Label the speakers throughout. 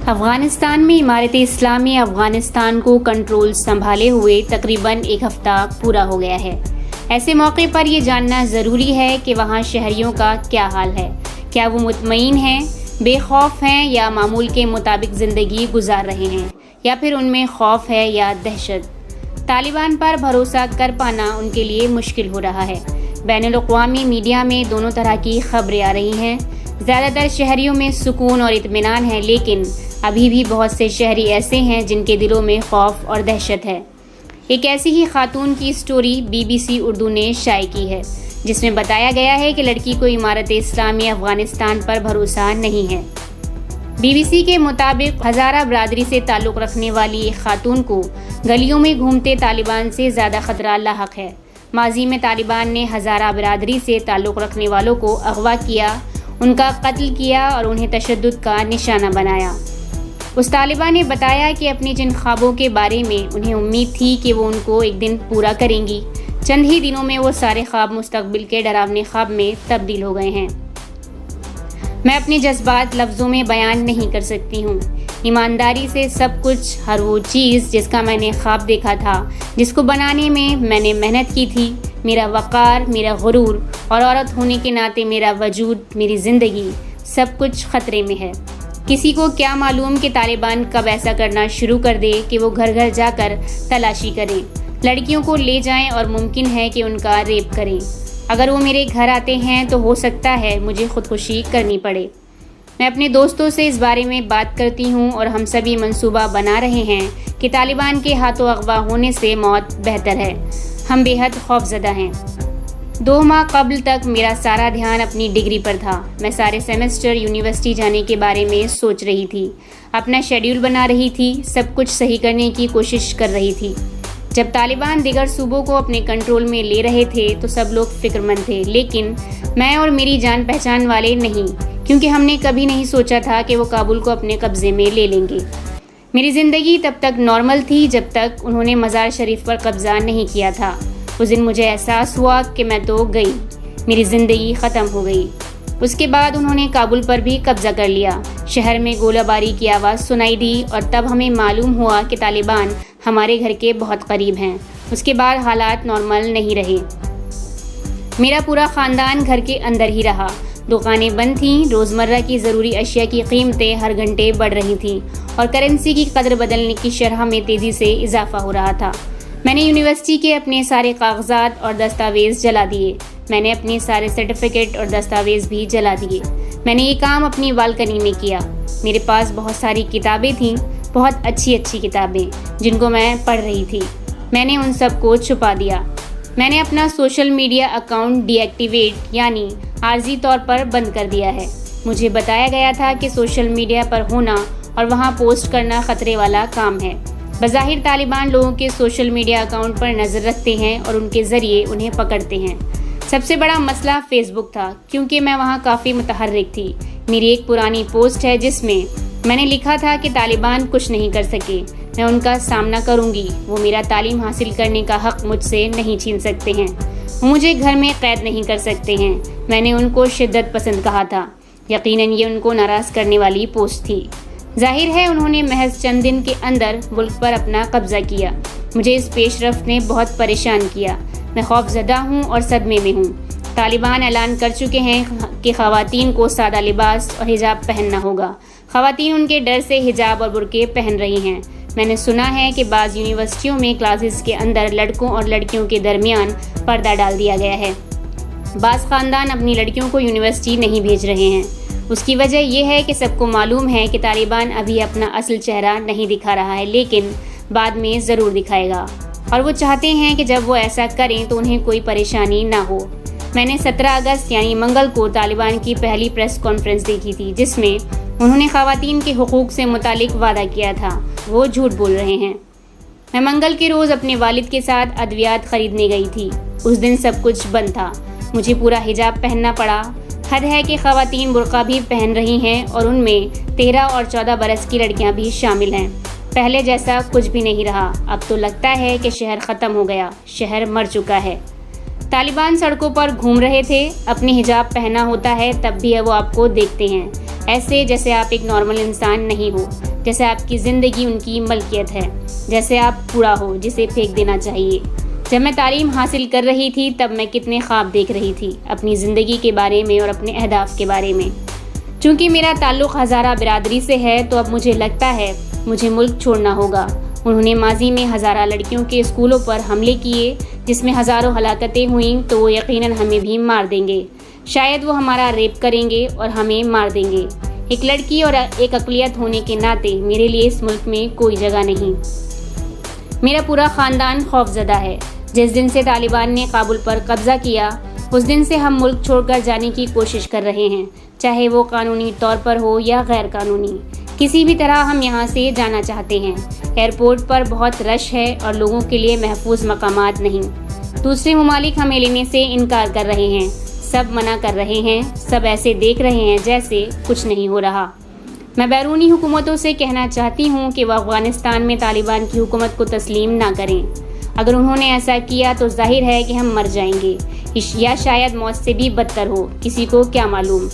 Speaker 1: افغانستان میں امارت اسلامی افغانستان کو کنٹرول سنبھالے ہوئے تقریباً ایک ہفتہ پورا ہو گیا ہے۔ ایسے موقع پر یہ جاننا ضروری ہے کہ وہاں شہریوں کا کیا حال ہے۔ کیا وہ مطمئن ہیں، بے خوف ہیں یا معمول کے مطابق زندگی گزار رہے ہیں، یا پھر ان میں خوف ہے یا دہشت؟ طالبان پر بھروسہ کر پانا ان کے لیے مشکل ہو رہا ہے۔ بین الاقوامی میڈیا میں دونوں طرح کی خبریں آ رہی ہیں۔ زیادہ تر شہریوں میں سکون اور اطمینان ہے، لیکن ابھی بھی بہت سے شہری ایسے ہیں جن کے دلوں میں خوف اور دہشت ہے۔ ایک ایسی ہی خاتون کی سٹوری BBC اردو نے شائع کی ہے، جس میں بتایا گیا ہے کہ لڑکی کو امارت اسلامی افغانستان پر بھروسہ نہیں ہے۔ BBC کے مطابق ہزارہ برادری سے تعلق رکھنے والی ایک خاتون کو گلیوں میں گھومتے طالبان سے زیادہ خطرہ لاحق ہے۔ ماضی میں طالبان نے ہزارہ برادری سے تعلق رکھنے والوں کو اغوا کیا، ان کا قتل کیا اور انہیں تشدد کا نشانہ بنایا۔ اس طالبہ نے بتایا کہ اپنے جن خوابوں کے بارے میں انہیں امید تھی کہ وہ ان کو ایک دن پورا کریں گی، چند ہی دنوں میں وہ سارے خواب مستقبل کے ڈراونے خواب میں تبدیل ہو گئے ہیں۔ میں اپنے جذبات لفظوں میں بیان نہیں کر سکتی ہوں۔ ایمانداری سے سب کچھ، ہر وہ چیز جس کا میں نے خواب دیکھا تھا، جس کو بنانے میں نے محنت کی تھی، میرا وقار، میرا غرور اور عورت ہونے کے ناطے میرا وجود، میری زندگی، سب کچھ خطرے میں ہے۔ کسی کو کیا معلوم کہ طالبان کب ایسا کرنا شروع کر دے کہ وہ گھر گھر جا کر تلاشی کریں، لڑکیوں کو لے جائیں اور ممکن ہے کہ ان کا ریپ کریں۔ اگر وہ میرے گھر آتے ہیں تو ہو سکتا ہے مجھے خودکشی کرنی پڑے۔ میں اپنے دوستوں سے اس بارے میں بات کرتی ہوں اور ہم سبھی منصوبہ بنا رہے ہیں کہ طالبان کے ہاتھوں اغوا ہونے سے موت بہتر ہے۔ ہم بے حد خوفزدہ ہیں۔ 2 ماہ قبل تک میرا سارا دھیان اپنی ڈگری پر تھا۔ میں سارے سیمسٹر یونیورسٹی جانے کے بارے میں سوچ رہی تھی، اپنا شیڈیول بنا رہی تھی، سب کچھ صحیح کرنے کی کوشش کر رہی تھی۔ جب طالبان دیگر صوبوں کو اپنے کنٹرول میں لے رہے تھے تو سب لوگ فکر مند تھے، لیکن میں اور میری جان پہچان والے نہیں، کیونکہ ہم نے کبھی نہیں سوچا تھا کہ وہ کابل کو اپنے قبضے میں لے لیں گے۔ میری زندگی تب تک نارمل تھی جب تک انہوں نے مزار شریف پر قبضہ نہیں کیا تھا۔ اس دن مجھے احساس ہوا کہ میں تو گئی، میری زندگی ختم ہو گئی۔ اس کے بعد انہوں نے کابل پر بھی قبضہ کر لیا۔ شہر میں گولہ باری کی آواز سنائی دی اور تب ہمیں معلوم ہوا کہ طالبان ہمارے گھر کے بہت قریب ہیں۔ اس کے بعد حالات نارمل نہیں رہے۔ میرا پورا خاندان گھر کے اندر ہی رہا۔ دکانیں بند تھیں، روزمرہ کی ضروری اشیاء کی قیمتیں ہر گھنٹے بڑھ رہی تھیں اور کرنسی کی قدر بدلنے کی شرح میں تیزی سے اضافہ ہو رہا تھا۔ میں نے یونیورسٹی کے اپنے سارے کاغذات اور دستاویز جلا دیے۔ میں نے اپنے سارے سرٹیفکیٹ اور دستاویز بھی جلا دیے۔ میں نے یہ کام اپنی بالکنی میں کیا۔ میرے پاس بہت ساری کتابیں تھیں، بہت اچھی کتابیں جن کو میں پڑھ رہی تھی۔ میں نے ان سب کو چھپا دیا۔ میں نے اپنا social media account D activate یعنی عارضی طور پر بند کر دیا ہے۔ مجھے بتایا گیا تھا کہ سوشل میڈیا پر ہونا اور وہاں پوسٹ کرنا خطرے والا کام ہے۔ بظاہر طالبان لوگوں کے سوشل میڈیا اکاؤنٹ پر نظر رکھتے ہیں اور ان کے ذریعے انہیں پکڑتے ہیں۔ سب سے بڑا مسئلہ فیس بک تھا، کیونکہ میں وہاں کافی متحرک تھی۔ میری ایک پرانی پوسٹ ہے جس میں نے لکھا تھا کہ طالبان کچھ نہیں کر سکے، میں ان کا سامنا کروں گی، وہ میرا تعلیم حاصل کرنے کا حق مجھ سے نہیں چھین سکتے ہیں، وہ مجھے گھر میں قید نہیں کر سکتے ہیں۔ میں نے ان کو شدت پسند کہا تھا۔ یقیناً یہ ان کو ناراض کرنے والی پوسٹ تھی۔ ظاہر ہے انہوں نے محض چند دن کے اندر ملک پر اپنا قبضہ کیا۔ مجھے اس پیش رفت نے بہت پریشان کیا۔ میں خوف زدہ ہوں اور صدمے میں ہوں۔ طالبان اعلان کر چکے ہیں کہ خواتین کو سادہ لباس اور حجاب پہننا ہوگا۔ خواتین ان کے ڈر سے حجاب اور برقعے پہن رہی ہیں۔ میں نے سنا ہے کہ بعض یونیورسٹیوں میں کلاسز کے اندر لڑکوں اور لڑکیوں کے درمیان پردہ ڈال دیا گیا ہے۔ بعض خاندان اپنی لڑکیوں کو یونیورسٹی نہیں بھیج رہے ہیں۔ اس کی وجہ یہ ہے کہ سب کو معلوم ہے کہ طالبان ابھی اپنا اصل چہرہ نہیں دکھا رہا ہے، لیکن بعد میں ضرور دکھائے گا، اور وہ چاہتے ہیں کہ جب وہ ایسا کریں تو انہیں کوئی پریشانی نہ ہو۔ میں نے 17 اگست یعنی منگل کو طالبان کی پہلی پریس کانفرنس دیکھی تھی، جس میں انہوں نے خواتین کے حقوق سے متعلق وعدہ کیا تھا۔ وہ جھوٹ بول رہے ہیں۔ میں منگل کے روز اپنے والد کے ساتھ ادویات خریدنے گئی تھی۔ اس دن سب کچھ بند تھا۔ مجھے پورا حجاب پہننا پڑا۔ حد ہے کہ خواتین برقع بھی پہن رہی ہیں اور ان میں 13 اور 14 برس کی لڑکیاں بھی شامل ہیں۔ پہلے جیسا کچھ بھی نہیں رہا۔ اب تو لگتا ہے کہ شہر ختم ہو گیا، شہر مر چکا ہے۔ طالبان سڑکوں پر گھوم رہے تھے۔ اپنے حجاب پہنا ہوتا ہے تب بھی وہ آپ کو دیکھتے ہیں۔ ایسے جیسے آپ ایک نارمل انسان نہیں ہو، جیسے آپ کی زندگی ان کی ملکیت ہے، جیسے آپ کوڑا ہو جسے پھینک دینا چاہیے۔ جب میں تعلیم حاصل کر رہی تھی تب میں کتنے خواب دیکھ رہی تھی اپنی زندگی کے بارے میں اور اپنے اہداف کے بارے میں۔ چونکہ میرا تعلق ہزارہ برادری سے ہے تو اب مجھے لگتا ہے مجھے ملک چھوڑنا ہوگا۔ انہوں نے ماضی میں ہزارہ لڑکیوں کے اسکولوں پر حملے کیے جس میں ہزاروں ہلاکتیں ہوئیں، تو وہ یقیناً ہمیں بھی مار دیں گے۔ شاید وہ ہمارا ریپ کریں گے اور ہمیں مار دیں گے۔ ایک لڑکی اور ایک اقلیت ہونے کے ناطے میرے لیے اس ملک میں کوئی جگہ نہیں۔ میرا پورا خاندان خوفزدہ ہے۔ جس دن سے طالبان نے کابل پر قبضہ کیا اس دن سے ہم ملک چھوڑ کر جانے کی کوشش کر رہے ہیں، چاہے وہ قانونی طور پر ہو یا غیر قانونی۔ کسی بھی طرح ہم یہاں سے جانا چاہتے ہیں۔ ایئرپورٹ پر بہت رش ہے اور لوگوں کے لیے محفوظ مقامات نہیں۔ دوسرے ممالک ہمیں لینے سے انکار کر رہے ہیں، سب منع کر رہے ہیں، سب ایسے دیکھ رہے ہیں جیسے کچھ نہیں ہو رہا۔ میں بیرونی حکومتوں سے کہنا چاہتی ہوں کہ وہ افغانستان میں طالبان کی حکومت کو تسلیم نہ کریں۔ اگر انہوں نے ایسا کیا تو ظاہر ہے کہ ہم مر جائیں گے، یا شاید موت سے بھی بدتر ہو، کسی کو کیا معلوم۔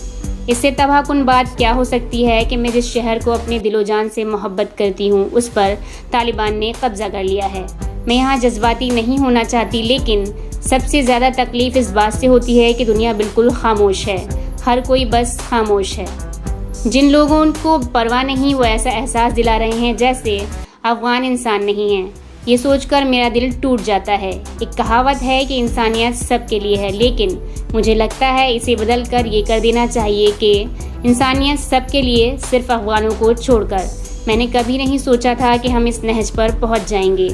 Speaker 1: اس سے تباہ کن بات کیا ہو سکتی ہے کہ میں جس شہر کو اپنے دل و جان سے محبت کرتی ہوں اس پر طالبان نے قبضہ کر لیا ہے۔ میں یہاں جذباتی نہیں ہونا چاہتی، لیکن سب سے زیادہ تکلیف اس بات سے ہوتی ہے کہ دنیا بالکل خاموش ہے، ہر کوئی بس خاموش ہے۔ جن لوگوں کو پرواہ نہیں وہ ایسا احساس دلا رہے ہیں جیسے افغان انسان نہیں ہیں۔ یہ سوچ کر میرا دل ٹوٹ جاتا ہے۔ ایک کہاوت ہے کہ انسانیت سب کے لیے ہے، لیکن مجھے لگتا ہے اسے بدل کر یہ کر دینا چاہیے کہ انسانیت سب کے لیے، صرف افغانوں کو چھوڑ کر۔ میں نے کبھی نہیں سوچا تھا کہ ہم اس نہج پر پہنچ جائیں گے۔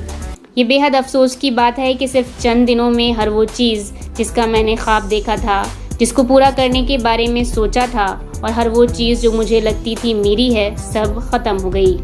Speaker 1: یہ بے حد افسوس کی بات ہے کہ صرف چند دنوں میں ہر وہ چیز جس کا میں نے خواب دیکھا تھا، جس کو پورا کرنے کے بارے میں سوچا تھا، اور ہر وہ چیز جو مجھے لگتی تھی میری ہے، سب ختم ہو گئی۔